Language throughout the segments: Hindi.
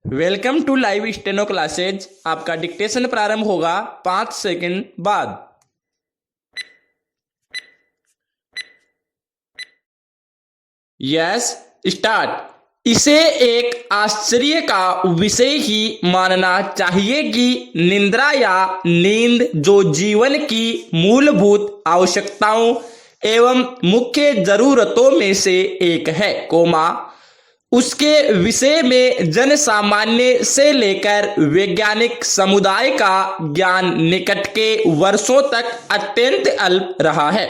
Welcome to live steno classes. आपका डिक्टेशन प्रारंभ होगा 5 सेकंड बाद। Yes, start. इसे एक आश्चर्य का विषय ही मानना चाहिए कि निद्रा या नींद जो जीवन की मूलभूत आवश्यकताओं एवं मुख्य जरूरतों में से एक है, उसके विषय में जन सामान्य से लेकर वैज्ञानिक समुदाय का ज्ञान निकट के वर्षों तक अत्यंत अल्प रहा है।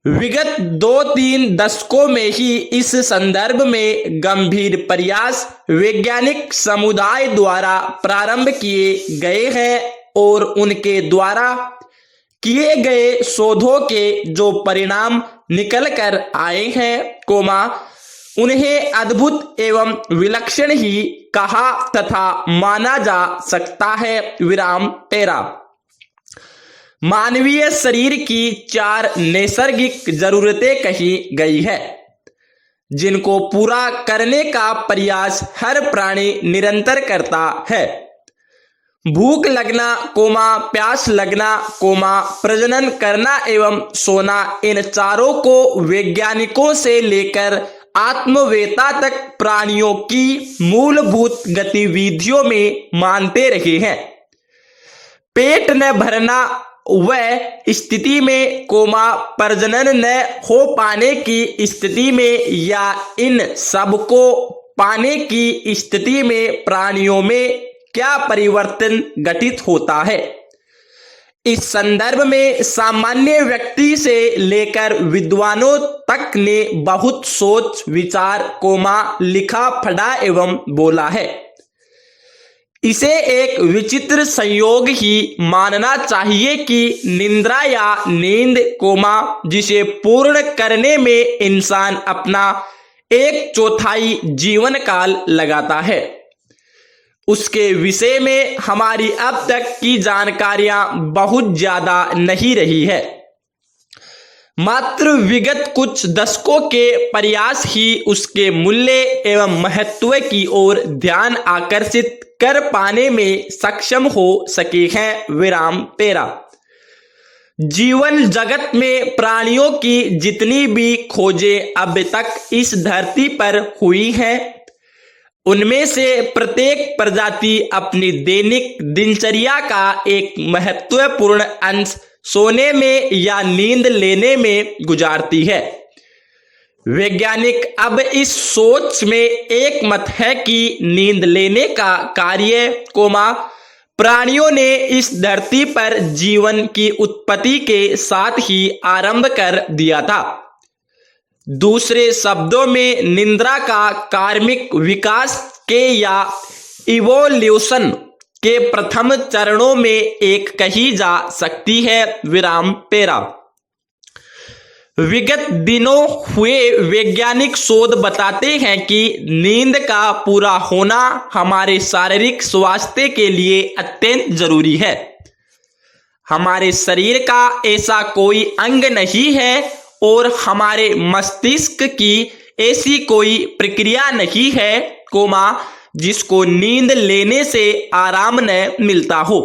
विगत 2-3 दशकों में ही इस संदर्भ में गंभीर प्रयास वैज्ञानिक समुदाय द्वारा प्रारंभ किए गए हैं और उनके द्वारा किए गए शोधों के जो परिणाम निकल कर आए हैं, उन्हें अद्भुत एवं विलक्षण ही कहा तथा माना जा सकता है। मानवीय शरीर की 4 नैसर्गिक जरूरतें कही गई है, जिनको पूरा करने का प्रयास हर प्राणी निरंतर करता है। भूख लगना, प्यास लगना, प्रजनन करना एवं सोना, इन चारों को वैज्ञानिकों से लेकर आत्मवेता तक प्राणियों की मूलभूत गतिविधियों में मानते रहे हैं। पेट न भरना वह स्थिति में, प्रजनन न हो पाने की स्थिति में या इन सब को पाने की स्थिति में प्राणियों में क्या परिवर्तन घटित होता है। इस संदर्भ में सामान्य व्यक्ति से लेकर विद्वानों तक ने बहुत सोच विचार, लिखा पढ़ा एवं बोला है। इसे एक विचित्र संयोग ही मानना चाहिए कि निद्रा या नींद, जिसे पूर्ण करने में इंसान अपना 1/4 जीवन काल लगाता है, उसके विषय में हमारी अब तक की जानकारियां बहुत ज्यादा नहीं रही है। मात्र विगत कुछ दशकों के प्रयास ही उसके मूल्य एवं महत्व की ओर ध्यान आकर्षित कर पाने में सक्षम हो सके हैं। जीवन जगत में प्राणियों की जितनी भी खोजें अब तक इस धरती पर हुई हैं, उनमें से प्रत्येक प्रजाति अपनी दैनिक दिनचर्या का एक महत्वपूर्ण अंश सोने में या नींद लेने में गुजारती है। वैज्ञानिक अब इस सोच में एक मत है कि नींद लेने का कार्य, प्राणियों ने इस धरती पर जीवन की उत्पत्ति के साथ ही आरंभ कर दिया था। दूसरे शब्दों में निद्रा का कार्मिक विकास के या इवोल्यूशन के प्रथम चरणों में एक कही जा सकती है। विगत दिनों हुए वैज्ञानिक शोध बताते हैं कि नींद का पूरा होना हमारे शारीरिक स्वास्थ्य के लिए अत्यंत जरूरी है। हमारे शरीर का ऐसा कोई अंग नहीं है और हमारे मस्तिष्क की ऐसी कोई प्रक्रिया नहीं है, जिसको नींद लेने से आराम न मिलता हो।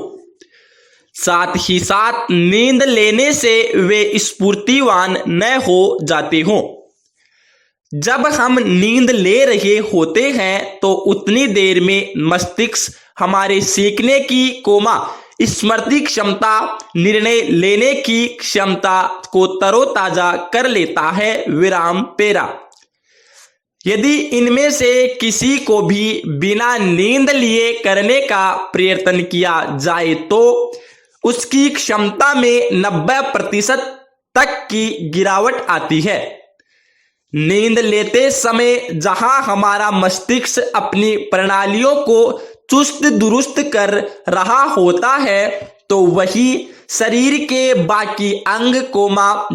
साथ ही साथ नींद लेने से वे स्फूर्तिवान न हो जाते हों। जब हम नींद ले रहे होते हैं तो उतनी देर में मस्तिष्क हमारे सीखने की, स्मृति क्षमता, निर्णय लेने की क्षमता को तरोताजा कर लेता है। यदि इनमें से किसी को भी बिना नींद लिए करने का प्रयत्न किया जाए तो उसकी क्षमता में 90% तक की गिरावट आती है। नींद लेते समय जहां हमारा मस्तिष्क अपनी प्रणालियों को चुस्त दुरुस्त कर रहा होता है, तो वही शरीर के बाकी अंग,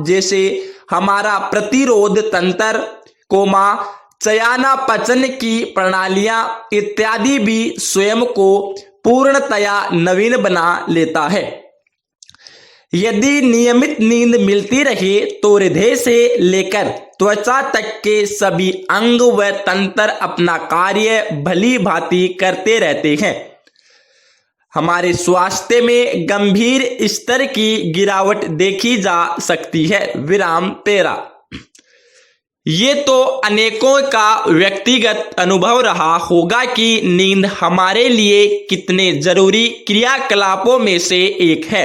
जैसे हमारा प्रतिरोध तंत्र, चयापचय की प्रणालियां इत्यादि भी स्वयं को पूर्णतया नवीन बना लेता है। यदि नियमित नींद मिलती रहे तो हृदय से लेकर त्वचा तक के सभी अंग व तंत्र अपना कार्य भली भांति करते रहते हैं। हमारे स्वास्थ्य में गंभीर स्तर की गिरावट देखी जा सकती है। विराम 13। ये तो अनेकों का व्यक्तिगत अनुभव रहा होगा कि नींद हमारे लिए कितने जरूरी क्रियाकलापों में से एक है।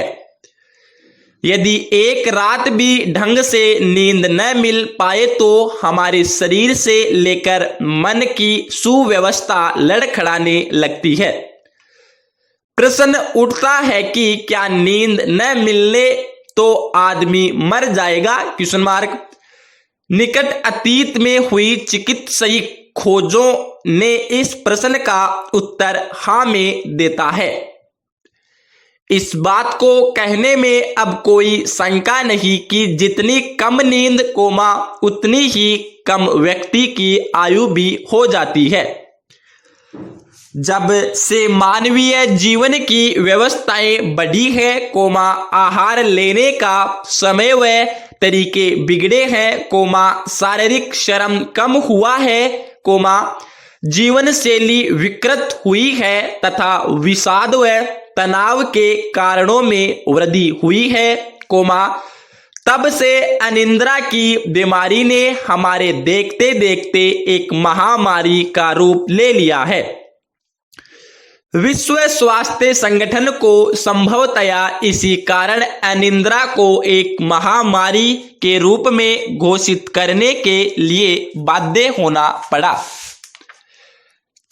यदि एक रात भी ढंग से नींद न मिल पाए तो हमारे शरीर से लेकर मन की सुव्यवस्था लड़खड़ाने लगती है। प्रश्न उठता है कि क्या नींद न मिलने तो आदमी मर जाएगा? Question mark. निकट अतीत में हुई चिकित्सीय खोजों ने इस प्रश्न का उत्तर हाँ में देता है। इस बात को कहने में अब कोई शंका नहीं कि जितनी कम नींद कोमा उतनी ही कम व्यक्ति की आयु भी हो जाती है। जब से मानवीय जीवन की व्यवस्थाएं बढ़ी है कोमा आहार लेने का समय व तरीके बिगड़े हैं कोमा शारीरिक श्रम कम हुआ है कोमा जीवन शैली विकृत हुई है तथा विषाद व तनाव के कारणों में वृद्धि हुई है कोमा तब से अनिद्रा की बीमारी ने हमारे देखते देखते एक महामारी का रूप ले लिया है। विश्व स्वास्थ्य संगठन को संभवतया इसी कारण अनिद्रा को एक महामारी के रूप में घोषित करने के लिए बाध्य होना पड़ा।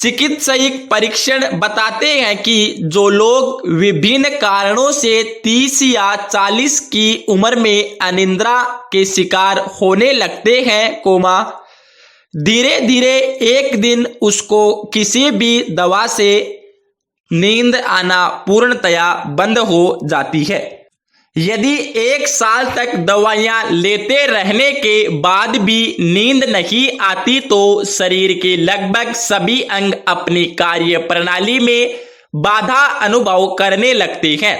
चिकित्सीय परीक्षण बताते हैं कि जो लोग विभिन्न कारणों से 30 या 40 की उम्र में अनिद्रा के शिकार होने लगते हैं कोमा धीरे धीरे एक दिन उसको किसी भी दवा से नींद आना पूर्णतया बंद हो जाती है। यदि 1 साल तक दवाइयां लेते रहने के बाद भी नींद नहीं आती तो शरीर के लगभग सभी अंग अपनी कार्य प्रणाली में बाधा अनुभव करने लगते हैं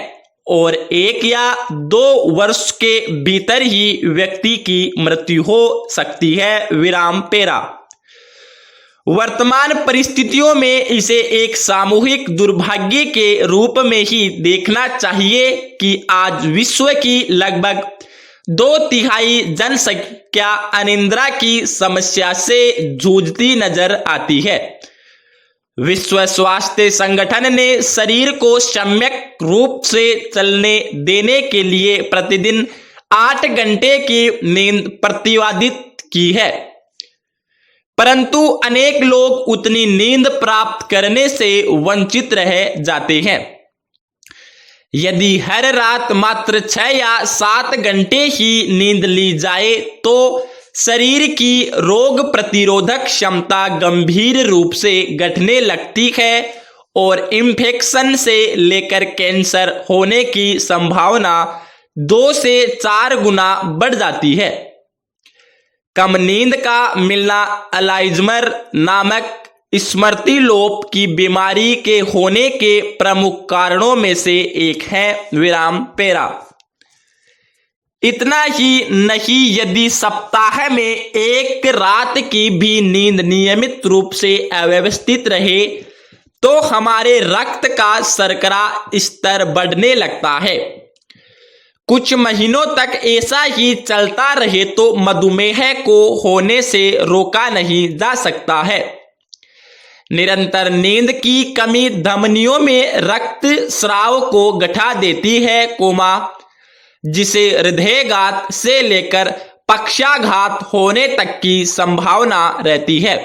और 1 या 2 वर्ष के भीतर ही व्यक्ति की मृत्यु हो सकती है। विराम 13। वर्तमान परिस्थितियों में इसे एक सामूहिक दुर्भाग्य के रूप में ही देखना चाहिए कि आज विश्व की लगभग 2/3 जनसंख्या अनिद्रा की समस्या से जूझती नजर आती है। विश्व स्वास्थ्य संगठन ने शरीर को सम्यक रूप से चलने देने के लिए प्रतिदिन 8 घंटे की नींद प्रतिपादित की है, परंतु अनेक लोग उतनी नींद प्राप्त करने से वंचित रह जाते हैं। यदि हर रात मात्र 6 या 7 घंटे ही नींद ली जाए तो शरीर की रोग प्रतिरोधक क्षमता गंभीर रूप से घटने लगती है और इन्फेक्शन से लेकर कैंसर होने की संभावना 2 से 4 गुना बढ़ जाती है। कम नींद का मिलना अल्जाइमर नामक स्मृति लोप की बीमारी के होने के प्रमुख कारणों में से एक है। विराम 13। इतना ही नहीं, यदि सप्ताह में 1 रात की भी नींद नियमित रूप से अव्यवस्थित रहे तो हमारे रक्त का शर्करा स्तर बढ़ने लगता है। कुछ महीनों तक ऐसा ही चलता रहे तो मधुमेह को होने से रोका नहीं जा सकता है। निरंतर नींद की कमी धमनियों में रक्त स्राव को घटा देती है कोमा जिसे हृदयघात से लेकर पक्षाघात होने तक की संभावना रहती है।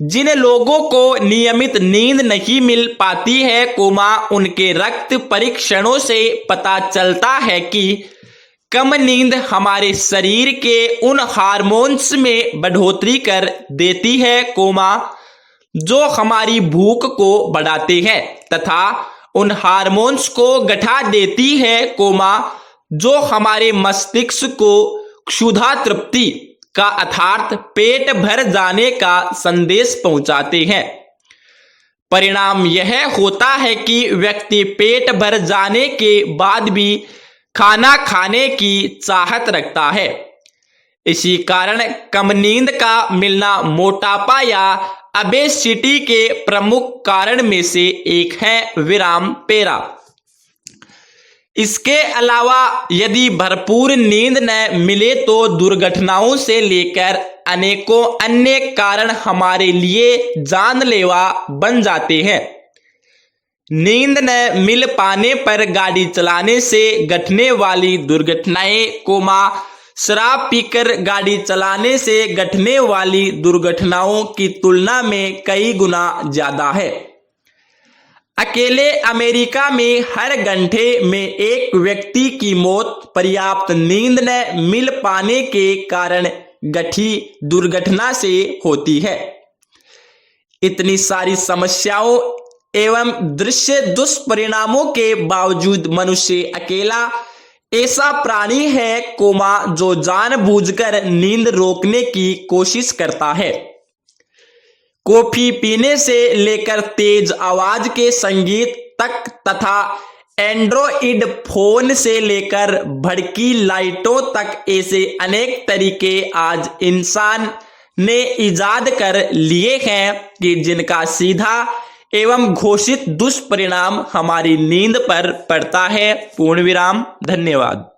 जिन लोगों को नियमित नींद नहीं मिल पाती है कोमा उनके रक्त परीक्षणों से पता चलता है कि कम नींद हमारे शरीर के उन हार्मोन्स में बढ़ोतरी कर देती है कोमा जो हमारी भूख को बढ़ाते हैं तथा उन हार्मोन्स को घटा देती है कोमा जो हमारे मस्तिष्क को क्षुधा तृप्ति का अर्थात पेट भर जाने का संदेश पहुंचाते हैं। परिणाम यह होता है कि व्यक्ति पेट भर जाने के बाद भी खाना खाने की चाहत रखता है। इसी कारण कम नींद का मिलना मोटापा या ओबेसिटी के प्रमुख कारण में से एक है। विराम पेरा। इसके अलावा यदि भरपूर नींद न मिले तो दुर्घटनाओं से लेकर अनेकों अन्य कारण हमारे लिए जानलेवा बन जाते हैं। नींद न मिल पाने पर गाड़ी चलाने से घटने वाली दुर्घटनाएं कोमा, शराब पीकर गाड़ी चलाने से घटने वाली दुर्घटनाओं की तुलना में कई गुना ज्यादा है। अकेले अमेरिका में हर घंटे में एक व्यक्ति की मौत पर्याप्त नींद न मिल पाने के कारण घटी दुर्घटना से होती है। इतनी सारी समस्याओं एवं दृश्य दुष्परिणामों के बावजूद मनुष्य अकेला ऐसा प्राणी है कोमा जो जानबूझकर नींद रोकने की कोशिश करता है। कॉफी पीने से लेकर तेज आवाज के संगीत तक तथा एंड्रॉइड फोन से लेकर भड़की लाइटों तक ऐसे अनेक तरीके आज इंसान ने इजाद कर लिए हैं कि जिनका सीधा एवं घोषित दुष्परिणाम हमारी नींद पर पड़ता है। पूर्ण विराम। धन्यवाद।